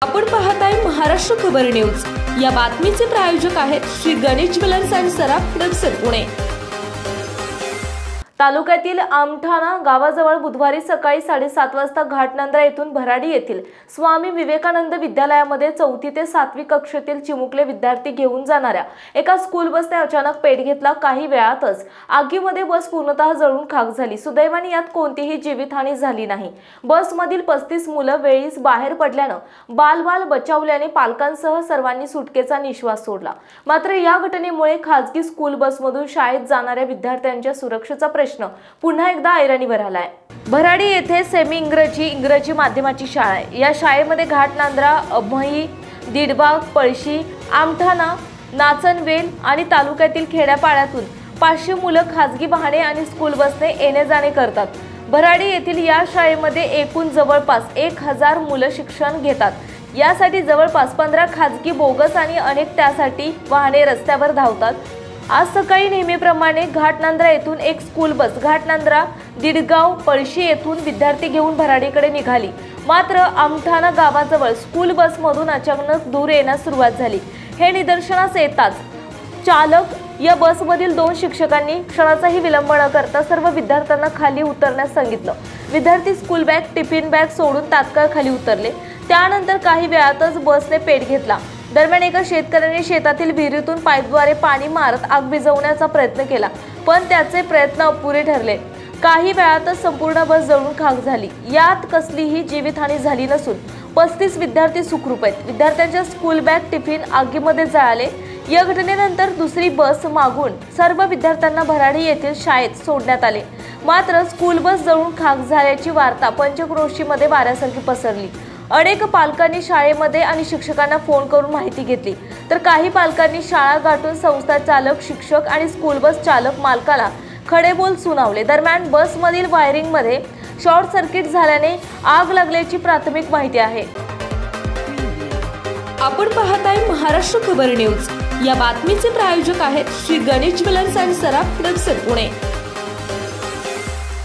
आपण पाहताय महाराष्ट्र खबर न्यूज। या बातमीचे प्रायोजक आहेत श्री गणेश ज्वेलर्स अँड सराफ दक्षिण पुणे। तालुक्यातील आमठाणा गावाजवळ बुधवारी सकाळी 7:30 वाजता घाटनांद्रा येथून भराडी येथील स्वामी विवेकानंद विद्यालयामध्ये 4थी ते 7वी कक्षेतील चिमुकले विद्यार्थी घेऊन जाणाऱ्या एका स्कूल बसने अचानक पेट घेतला। काही वेळातच आगीमध्ये बस पूर्णतः जळून खाक झाली। सुदैवाने यात कोणतीही जीवितहानी झाली नाही। बसमधील 35 मुलं वेळीच बाहेर पडल्याने बाल बचावल्याने पालकांसह सर्वांनी सुटकेचा निश्वास सोडला। मात्र या घटनेमुळे खासगी स्कूल बसमधून शाळेत जाणाऱ्या विद्यार्थ्यांच्या सुरक्षेचा प्रश्न पुन्हा एकदा ऐरणीवर आलाय। भराडी येथे सेमी इंग्रजी माध्यमाची शाळा आहे। या शाळेमध्ये घाटनांद्रा, अभई, दिडबाग, पळशी, आमठाणा, नाचनवेल आणि तालुक्यातील खेड्यापाड्यातून 500 मुलं खासगी वाहने आणि स्कूल बसने येणे जाणे करतात। भराडी येथील या शाळेमध्ये एकूण जवळपास 1000 मुलं शिक्षण घेतात। यासाठी जवळपास 15 खासगी बोगस आणि अनेक त्यासाठी वाहने रस्त्यावर धावतात। आज सकाळी नेहमीप्रमाणे घाटनांद्रा येथून एक स्कूल बस घाटनांद्रा, दिडगाव, पळशी येथून विद्यार्थी घेऊन भराडीकडे निघाली। मात्र आमठाणा गावाजवळ स्कूल बसमधून अचानक धूर येण्यास सुरुवात झाली। हे निदर्शनास येताच चालक या बसमधील 2 शिक्षकांनी क्षणाचाही विलंब न करता सर्व विद्यार्थ्यांना खाली उतरण्यास सांगितलं। विद्यार्थी स्कूल बॅग, टिफिन बॅग सोडून तात्काळ खाली उतरले। त्यानंतर काही वेळातच बसने पेट घेतला। दरम्यान एका शेतकऱ्याने शेतातील विहिरीतून पाईपद्वारे पाणी मारत आग विझवण्याचा प्रयत्न केला, पण त्याचे प्रयत्न अपुरे ठरले। काही वेळातच संपूर्ण बस जळून खाक झाली। यात कसलीही जीवितहानी झाली नसून 35 विद्यार्थी सुखरूप आहेत। विद्यार्थ्यांच्या स्कूल बॅग, टिफिन आगीमध्ये जळाले। या घटनेनंतर दुसरी बस मागून सर्व विद्यार्थ्यांना भराडी येथील शाळेत सोडण्यात आले। मात्र स्कूल बस जळून खाक झाल्याची वार्ता पंचक्रोशीमध्ये वाऱ्यासारखी पसरली। अनेक पालकांनी शाळेमध्ये आणि शिक्षकांना फोन करून माहिती घेतली, तर काही पालकांनी शाळा गाठून संस्था चालक, शिक्षक आणि स्कूल बस चालक मालकाला खडेबोल सुनावले। दरम्यान बसमधील वायरिंगमध्ये शॉर्ट सर्किट झाल्याने आग लागल्याची प्राथमिक माहिती आहे। आपण पाहताय महाराष्ट्र खबर न्यूज। या बातमीचे प्रायोजक आहेत श्री गणेश ज्वेलर्स अँड सराफ दक्षिण पुणे।